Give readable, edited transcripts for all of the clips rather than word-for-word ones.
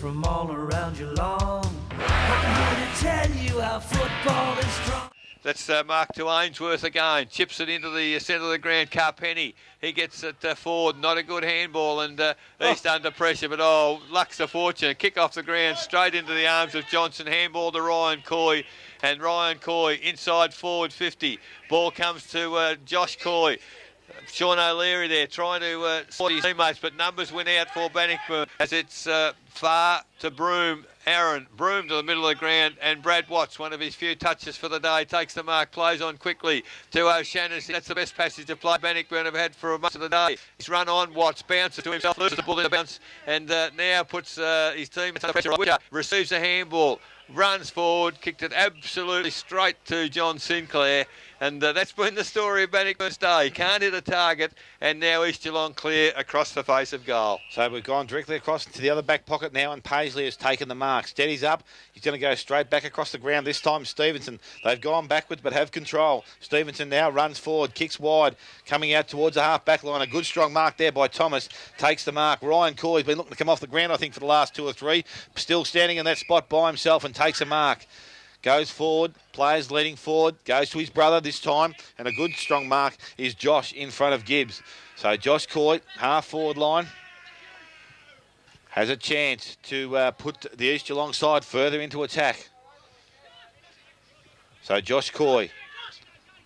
from all around Geelong. I'm here to tell you how football is strong. That's Mark to Ainsworth again. Chips it into the centre of the ground. Carpenny. He gets it forward. Not a good handball, and East under pressure. But luck's a fortune. Kick off the ground straight into the arms of Johnson. Handball to Ryan Coy, and Ryan Coy inside forward 50. Ball comes to Josh Coy. Sean O'Leary there trying to support his teammates, but numbers went out for Bannockburn as it's far to Broome. Aaron Broome to the middle of the ground, and Brad Watts, one of his few touches for the day, takes the mark, plays on quickly to O'Shaughnessy. That's the best passage of play Bannockburn have had for much of the day. He's run on, Watts bounces to himself, loses the ball in the bounce, and now puts his team under pressure. Whicher receives a handball, runs forward, kicked it absolutely straight to John Sinclair, and that's been the story of Bannockburn's day. Can't hit a target, and now East Geelong clear across the face of goal. So we've gone directly across into the other back pocket now, and Paisley has taken the mark. Steadies up. He's going to go straight back across the ground. This time Stevenson. They've gone backwards but have control. Stevenson now runs forward, kicks wide, coming out towards the half-back line. A good strong mark there by Thomas. Takes the mark. Ryan Coy's been looking to come off the ground, I think, for the last 2 or 3. Still standing in that spot by himself and takes a mark. Goes forward, players leading forward, goes to his brother this time, and a good strong mark is Josh in front of Gibbs. So Josh Coy, half-forward line, has a chance to put the East Geelong side further into attack. So Josh Coy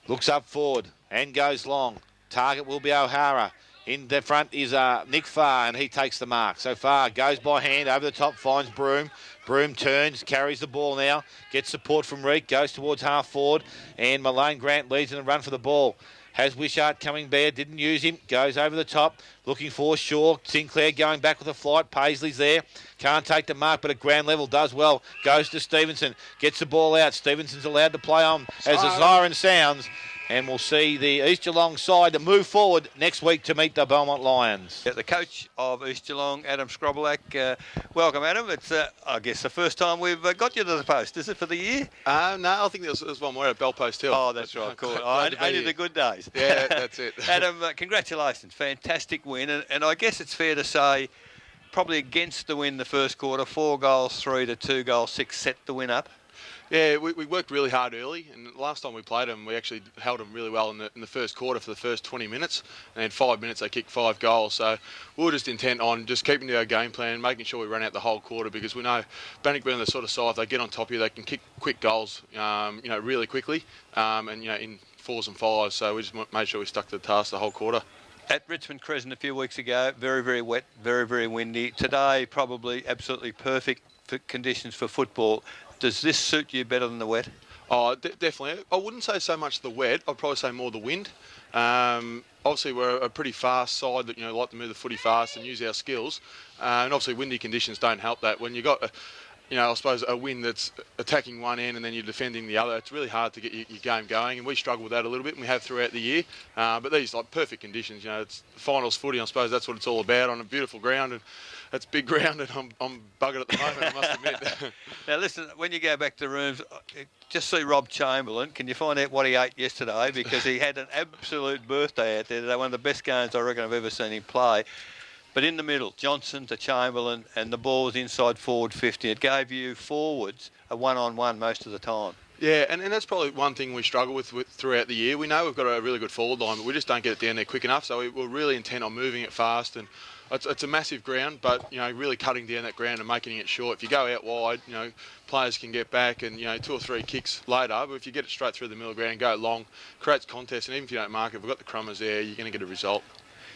looks up forward and goes long. Target will be O'Hara. In the front is Nick Farr, and he takes the mark. So Farr goes by hand, over the top, finds Broome. Broome turns, carries the ball now, gets support from Reek, goes towards half forward, and Malane Grant leads in the run for the ball. Has Wishart coming bare, didn't use him, goes over the top, looking for Shaw. Sinclair going back with a flight, Paisley's there, can't take the mark, but at ground level does well. Goes to Stevenson, gets the ball out. Stevenson's allowed to play on as the siren sounds. And we'll see the East Geelong side move forward next week to meet the Belmont Lions. The coach of East Geelong, Adam Skrobalak. Welcome, Adam. It's, I guess, the first time we've got you to the post. Is it for the year? No, I think there was one more at Bellpost Hill. Oh, that's right. Cool. Only the good days. Yeah, that's it. Adam, congratulations. Fantastic win. And I guess it's fair to say, probably against the win the first quarter, 4 goals 3 to 2 goals 6 set the win up. Yeah, we worked really hard early, and last time we played them, we actually held them really well in the first quarter for the first 20 minutes, and in 5 minutes they kicked 5 goals. So we were just intent on just keeping to our game plan, making sure we run out the whole quarter, because we know Bannockburn, the sort of side, if they get on top of you, they can kick quick goals, really quickly, and in 4s and 5s. So we just made sure we stuck to the task the whole quarter. At Richmond Crescent a few weeks ago, very, very wet, very, very windy. Today, probably absolutely perfect conditions for football. Does this suit you better than the wet? Oh, definitely. I wouldn't say so much the wet. I'd probably say more the wind. Obviously, we're a pretty fast side that like to move the footy fast and use our skills. And obviously, windy conditions don't help that. When you've got, I suppose, a wind that's attacking one end and then you're defending the other, it's really hard to get your game going. And we struggle with that a little bit, and we have throughout the year. But these perfect conditions. It's finals footy. I suppose that's what it's all about on a beautiful ground. And it's big ground, and I'm buggered at the moment, I must admit. Now, listen, when you go back to the rooms, just see Rob Chamberlain. Can you find out what he ate yesterday? Because he had an absolute birthday out there today, one of the best games I reckon I've ever seen him play. But in the middle, Johnson to Chamberlain, and the ball was inside forward 50. It gave you forwards a one-on-one most of the time. Yeah, and that's probably one thing we struggle with throughout the year. We know we've got a really good forward line, but we just don't get it down there quick enough. So we're really intent on moving it fast, and it's a massive ground, but really cutting down that ground and making it short. If you go out wide, players can get back, and 2 or 3 kicks later. But if you get it straight through the middle of the ground, go long, creates contest, and even if you don't mark it, if we've got the crummers there, you're going to get a result.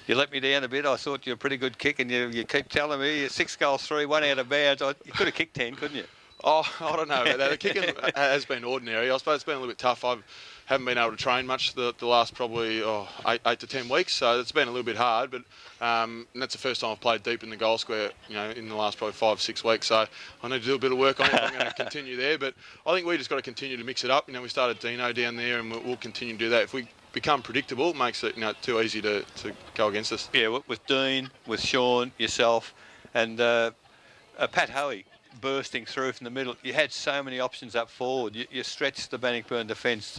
You let me down a bit. I thought you were a pretty good kick, and you keep telling me you're 6 goals 3, 1 out of bounds. You could have kicked 10, couldn't you? Oh, I don't know about that. The kicking has been ordinary. I suppose it's been a little bit tough. I haven't been able to train much the last probably 8 to 10 weeks, so it's been a little bit hard. But and that's the first time I've played deep in the goal square, in the last probably 5 or 6 weeks. So I need to do a bit of work on it. I'm going to continue there, but I think we just got to continue to mix it up. We started Dino down there, and we'll continue to do that. If we become predictable, it makes it too easy to go against us. Yeah, with Dean, with Sean, yourself, and Pat Hoey bursting through from the middle. You had so many options up forward. You stretched the Bannockburn defence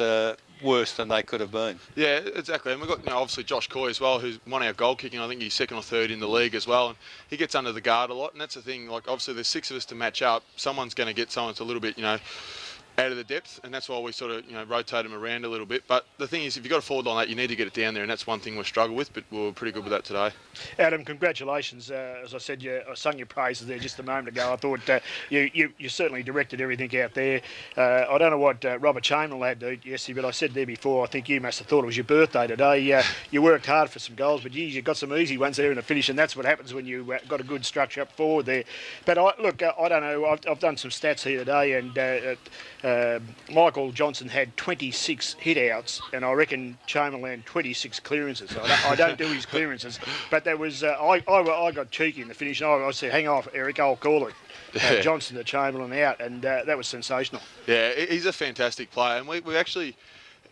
worse than they could have been. Yeah, exactly. And we've got obviously Josh Coy as well, who's won our goal kicking. I think he's second or third in the league as well, and he gets under the guard a lot. And that's the thing. Like obviously, there's 6 of us to match up. Someone's going to get someone that's a little bit, out of the depth, and that's why we sort of rotate them around a little bit. But the thing is, if you've got a forward like that, you need to get it down there, and that's one thing we struggle with, but we were pretty good with that today. Adam, congratulations. As I said, I sung your praises there just a moment ago. I thought you certainly directed everything out there. I don't know what Robert Chamberlain had to eat yesterday, but I said there before, I think you must have thought it was your birthday today. You worked hard for some goals, but geez, you got some easy ones there in the finish, and that's what happens when you got a good structure up forward there. But I don't know. I've done some stats here today, and Michael Johnson had 26 hit-outs, and I reckon Chamberlain 26 clearances. I don't do his clearances, but there was I got cheeky in the finish, and I said, "Hang off, Eric, I'll call it." Johnson to Chamberlain out, and that was sensational. Yeah, he's a fantastic player, and we actually.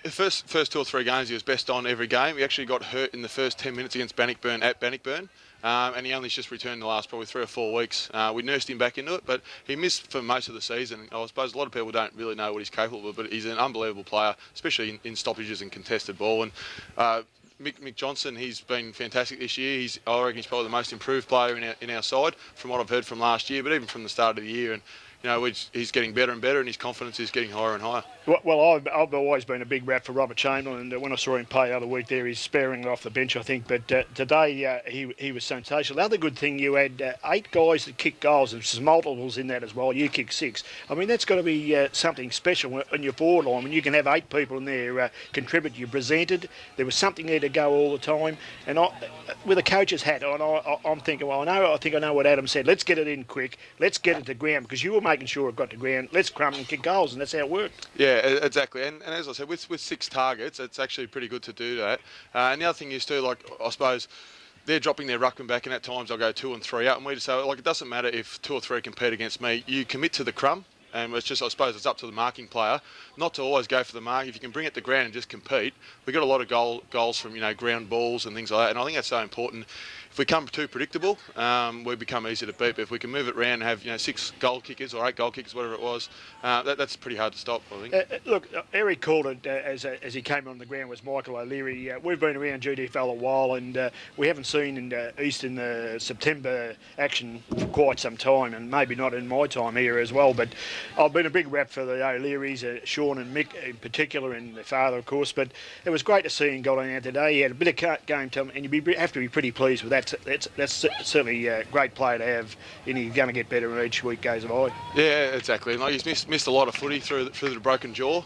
The first 2 or 3 games, he was best on every game. He actually got hurt in the first 10 minutes against Bannockburn at Bannockburn. And he only just returned the last probably 3 or 4 weeks. We nursed him back into it, but he missed for most of the season. I suppose a lot of people don't really know what he's capable of, but he's an unbelievable player, especially in stoppages and contested ball. And Mick Johnson, he's been fantastic this year. I reckon he's probably the most improved player in our side from what I've heard from last year, but even from the start of the year. And he's getting better and better, and his confidence is getting higher and higher. Well, I've always been a big rap for Robert Chamberlain, and when I saw him play the other week there, he's sparing it off the bench, I think. But today he was sensational. The other good thing, you had 8 guys that kicked goals, and there's multiples in that as well. You kicked 6. I mean, that's got to be something special in your forward line when you can have 8 people in there contribute. You presented. There was something there to go all the time. And with a coach's hat on, I'm thinking, well, I think I know what Adam said. Let's get it in quick. Let's get it to ground, because you were making sure it got to ground. Let's crumb and kick goals, and that's how it worked. Yeah, exactly. And as I said, with 6 targets, it's actually pretty good to do that. And the other thing is too, I suppose they're dropping their ruckman back, and at times I'll go 2 and 3 out, and we just say, it doesn't matter if 2 or 3 compete against me. You commit to the crumb. And it's just, I suppose, it's up to the marking player not to always go for the mark. If you can bring it to ground and just compete, we got a lot of goals from ground balls and things like that. And I think that's so important. If we come too predictable, we become easy to beat. But if we can move it around and have 6 goal kickers or 8 goal kickers, whatever it was, that's pretty hard to stop, I think. Look, Eric called it as he came on the ground was Michael O'Leary. We've been around GDFL a while, and we haven't seen Eastern September action for quite some time, and maybe not in my time here as well. But I've been a big rap for the O'Learys, Sean and Mick in particular, and their father, of course. But it was great to see him go on out today. He had a bit of game time, and you have to be pretty pleased with that. That's certainly a great player to have, and he's going to get better each week goes by. Yeah, exactly. And he's missed a lot of footy through the broken jaw,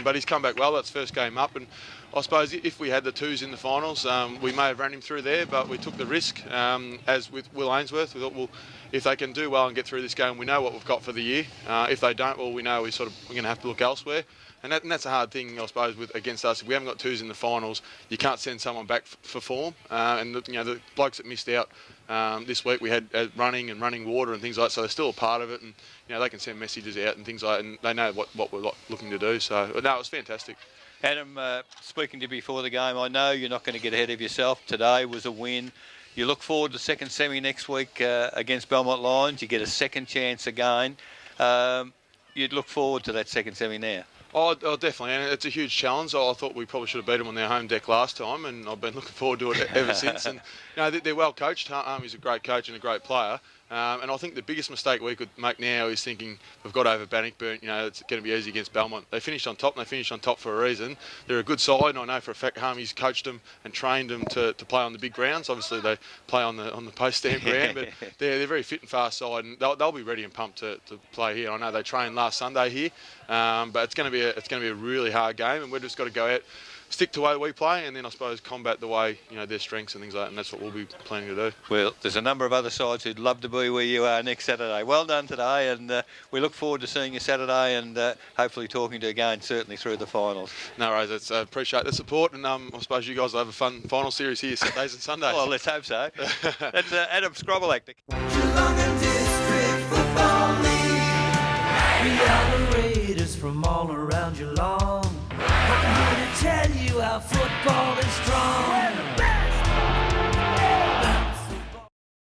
but he's come back well. That's first game up, and I suppose if we had the 2s in the finals, we may have run him through there, but we took the risk. As with Will Ainsworth, we thought, well, if they can do well and get through this game, we know what we've got for the year. If they don't, well, we know we're going to have to look elsewhere. And that's a hard thing, I suppose, against us. If we haven't got 2s in the finals, you can't send someone back for form. And the blokes that missed out this week, we had running water and things like that, so they're still a part of it. And they can send messages out and things like that, and they know what we're looking to do. So no, it was fantastic. Adam, speaking to you before the game, I know you're not going to get ahead of yourself. Today was a win. You look forward to second semi next week against Belmont Lions. You get a second chance again. You'd look forward to that second semi now. Oh, definitely, and it's a huge challenge. I thought we probably should have beat them on their home deck last time, and I've been looking forward to it ever since. And they're well coached. Harmy's a great coach and a great player. And I think the biggest mistake we could make now is thinking we've got over Bannockburn, it's going to be easy against Belmont. They finished on top, and they finished on top for a reason. They're a good side, and I know for a fact Harmy's coached them and trained them to play on the big grounds. Obviously, they play on the post-stand ground, but they're a very fit and fast side, and they'll be ready and pumped to play here. I know they trained last Sunday here, but it's going to be a really hard game, and we've just got to go out, stick to the way we play, and then I suppose combat the way their strengths and things like that, and that's what we'll be planning to do. Well, there's a number of other sides who'd love to be where you are next Saturday. Well done today, and we look forward to seeing you Saturday, and hopefully talking to you again, certainly through the finals. No worries, I appreciate the support, and I suppose you guys will have a fun final series here Saturdays and Sundays. Well, let's hope so. That's Adam Skrobalak.